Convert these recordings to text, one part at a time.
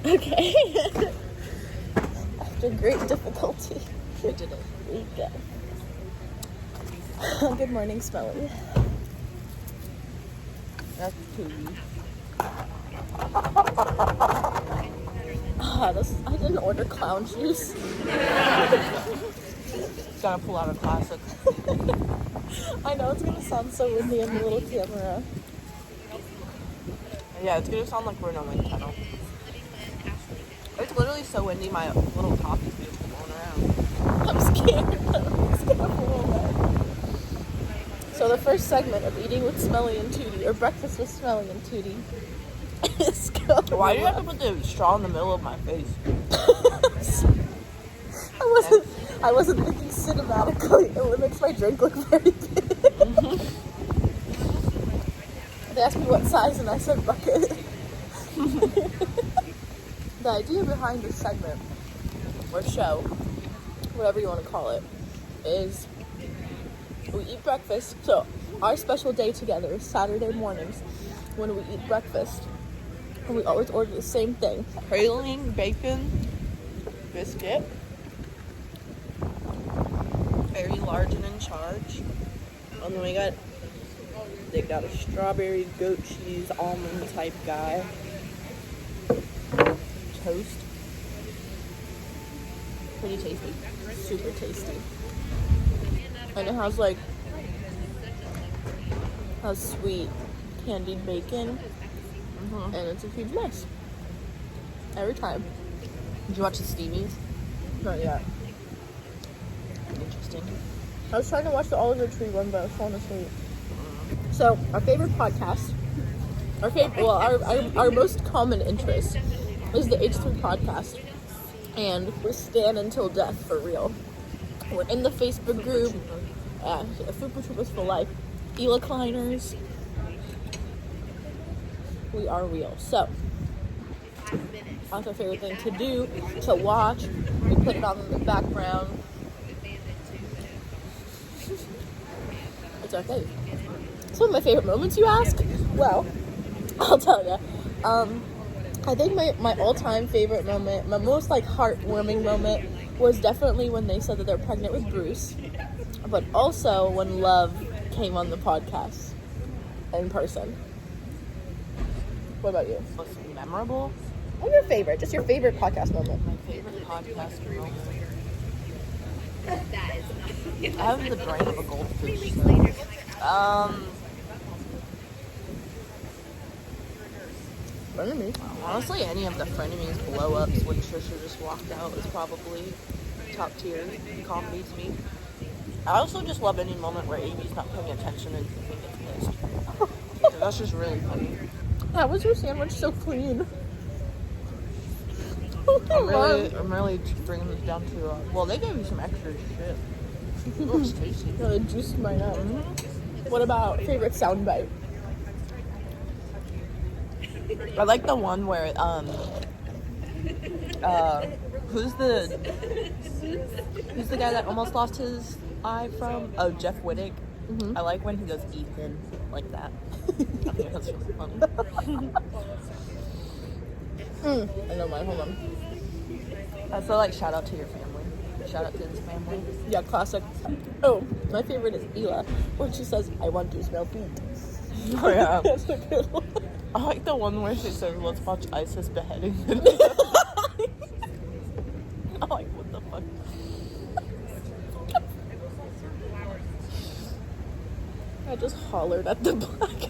Okay. After great difficulty, we did it. We go. Good morning, Smelly. That's Tootie. I didn't order clown juice. Gotta pull out a classic. I know it's gonna sound so windy on the little camera. Yeah, it's gonna sound like we're in a wind tunnel. It's literally so windy, my little coffee's being blown around. I'm scared. It's gonna blow away. So the first segment of Eating with Smelly and Tootie, or Breakfast with Smelly and Tootie, is going. Why do you have to put the straw in the middle of my face? I wasn't thinking cinematically. It makes my drink look very big. They asked me what size, and I said bucket. The idea behind this segment, or show, whatever you want to call it, is we eat breakfast. So our special day together is Saturday mornings when we eat breakfast. And we always order the same thing. Praline, bacon, biscuit. Very large and in charge. And then they got a strawberry, goat cheese, almond type guy. Toast. Pretty tasty. Super tasty. And it has sweet candied bacon. And it's a huge mess. Every time. Did you watch the Steamies? Not yet. Interesting. I was trying to watch the Oliver Tree one, but I was falling asleep. So, our favorite podcast, our most common interest is the H3 podcast. And we stand until death, for real. We're in the Facebook group. Fupa Troopers for life. Ela Kleiners. We are real. So, that's our favorite thing to do, to watch. We put it on in the background. It's our fave. Some of my favorite moments, you ask? Well, I'll tell you. I think my all-time favorite moment, my most heartwarming moment, was definitely when they said that they're pregnant with Bruce, but also when Love came on the podcast in person. What about you? What's memorable? What's your favorite? Just your favorite podcast moment. My favorite podcast moment. I have the brain of a goldfish. Frenemies. Honestly, any of the Frenemies blow-ups when Trisha just walked out is probably top tier comedy to me. I also just love any moment where Amy's not paying attention and gets pissed. That's just really funny. How was your sandwich so clean? I'm really bringing this down to, well, they gave you some extra shit. It looks tasty. No, the juice in my nose. What about favorite soundbite? I like the one where, who's the guy that almost lost his eye from? Oh, Jeff Wittig. Mm-hmm. I like when he goes Ethan like that. I think that's really funny. I know mine. Hold on. I feel like shout out to your family. Shout out to his family. Yeah, classic. Oh, my favorite is Ela, when she says, "I want to smell feet." Oh yeah. That's a good one. I like the one where she said, "Let's watch ISIS beheading." I'm like, what the fuck? I just hollered at the black.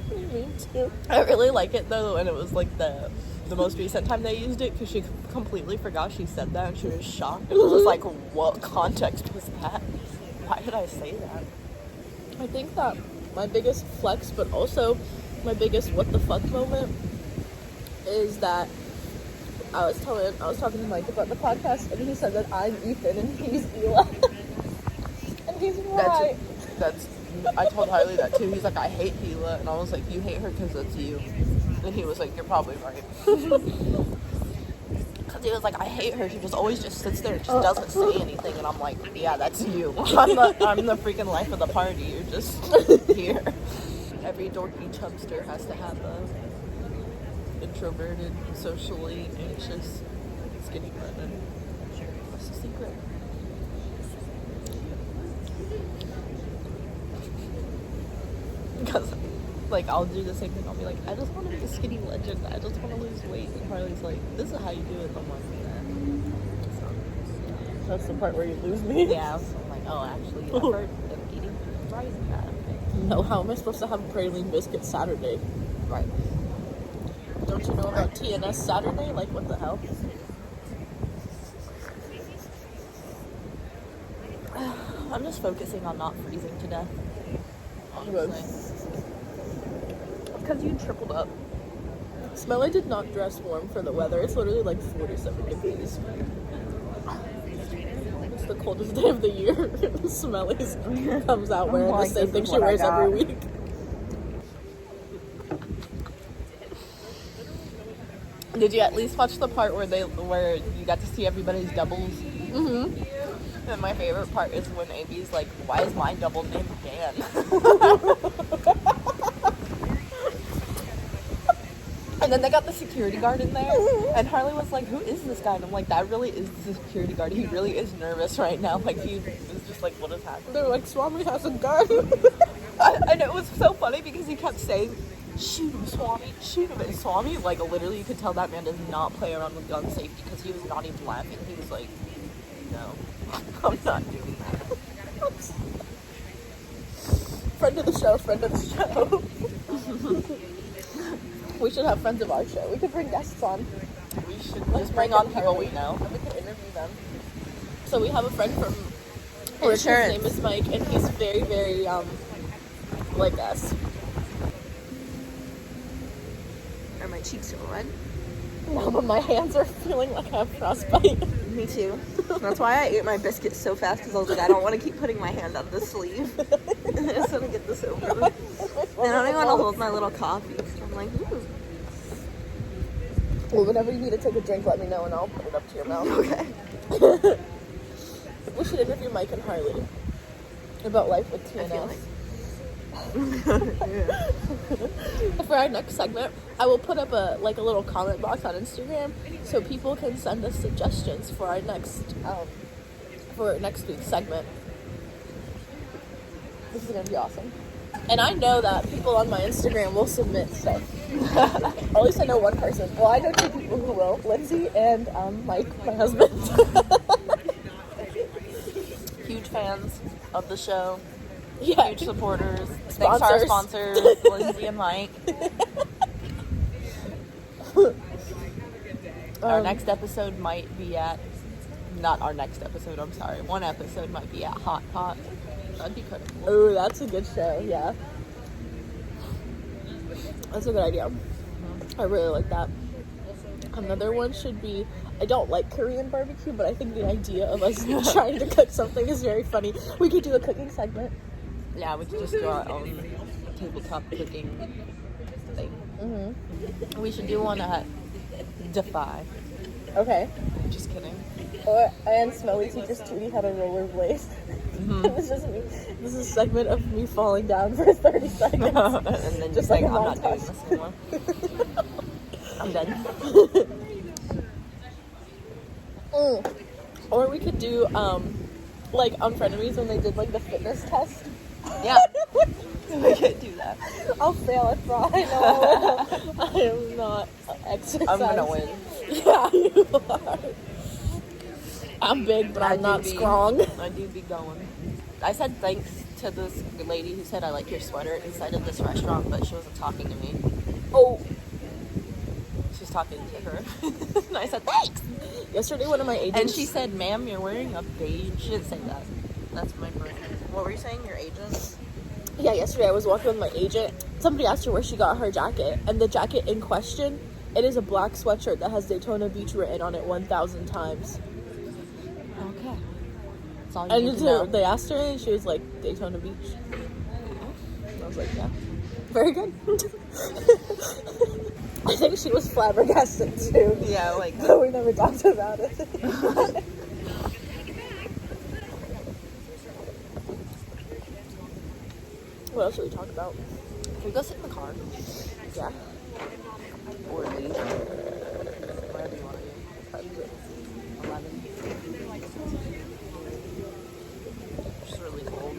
Me too. I really like it though, and it was like the most recent time they used it because she completely forgot she said that and she was shocked. It was just like, what context was that? Why did I say that? I think that my biggest flex, but also my biggest what the fuck moment, is that I was talking to Mike about the podcast, and he said that I'm Ethan and he's Ela. And he's right. I told Harley that too. He's like, I hate Ela, and I was like, you hate her because it's you. And he was like, you're probably right. Because he was like, I hate her. She just always just sits there and just doesn't say anything. And I'm like, yeah, that's you. I'm the freaking life of the party. You're just here. Every dorky chubster has to have a introverted, socially anxious, skinny Brennan. What's the secret? Because, like, I'll do the same thing. I'll be like, I just want to be a skinny legend. I just want to lose weight. And Harley's like, this is how you do it. I'm like, so, That's the part where you lose me. yeah. So I'm like, oh, actually, I've heard of eating fries and that. No, how am I supposed to have a praline biscuit Saturday? Right. Don't you know about TNS Saturday? Like, what the hell? I'm just focusing on not freezing to death. Good. Because you tripled up. Smelly did not dress warm for the weather. It's literally like 47 degrees. It's the coldest day of the year. Smelly's comes out wearing the same thing she wears every week. Did you at least watch the part where you got to see everybody's doubles? Mm-hmm. And my favorite part is when AB's like, why is my double named Dan? And then they got the security guard in there, and Harley was like, who is this guy? And I'm like, that really is the security guard. He really is nervous right now. Like, he was just like, what is happening? They're like, Swami has a gun. And it was so funny because he kept saying, shoot him, Swami, shoot him. And Swami, like, literally, you could tell that man does not play around with gun safety because he was not even laughing. He was like, no, I'm not doing that. Friend of the show, friend of the show. We should have friends of our show. We could bring guests on. We should just bring on people we know. And we can interview them. So we have a friend from Insurance. His name is Mike, and he's very, very, like us. Are my cheeks so red? No, but my hands are feeling like I have frostbite. Me too. That's why I ate my biscuit so fast, because I was like, I don't want to keep putting my hand on the sleeve. I just want to get this over with. And I don't even want to hold my little coffee. So I'm like, ooh. Well, whenever you need to take a drink, let me know and I'll put it up to your mouth. Okay. We should interview Mike and Harley about life with TNS. I feel like. For our next segment, I will put up a little comment box on Instagram so people can send us suggestions for our next week's segment. This is gonna be awesome. And I know that people on my Instagram will submit stuff. At least I know one person. Well, I know two people who will. Lindsay and Mike, my husband. Huge fans of the show. Yeah. Huge supporters. Thanks to our sponsors, Lindsay and Mike. Our next episode might be at... Not our next episode, I'm sorry. One episode might be at Hot Pot. That'd be kind of cool. Oh, that's a good show, yeah. That's a good idea. I really like that. Another one should be, I don't like Korean barbecue, but I think the idea of us trying to cook something is very funny. We could do a cooking segment. Yeah, we could just do our own tabletop cooking thing. Mm-hmm. We should do one at Defy. Okay. Just kidding. And Smelly teaches Tootie how to rollerblade. Mm-hmm. This is a segment of me falling down for 30 seconds. And then just like, I'm not doing this anymore. I'm done. Or we could do, like on Frenemies when they did like the fitness test. Yeah. We could do that. I'll fail at fraud. I know I am not exercising. I'm gonna win. Yeah, you are. I'm big, but I'm not strong. I do be going. I said thanks to this lady who said I like your sweater inside of this restaurant, but she wasn't talking to me. Oh. She's talking to her. And I said thanks. Yesterday, one of my agents... And she said, ma'am, you're wearing a beige... She didn't say that. That's my brain. What were you saying? Your agent? Yeah, yesterday I was walking with my agent. Somebody asked her where she got her jacket. And the jacket in question, it is a black sweatshirt that has Daytona Beach written on it 1,000 times. Okay. That's all you And need to know. they asked her and she was like, Daytona Beach. And I was like, yeah. Very good. I think she was flabbergasted too. Yeah, like... But we never talked about it. What else should we talk about? Can we go sit in the car? Yeah. Or leave. Whatever you want to do. What time is it? 11. It's really cold.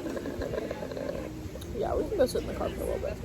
Yeah, we can go sit in the car for a little bit.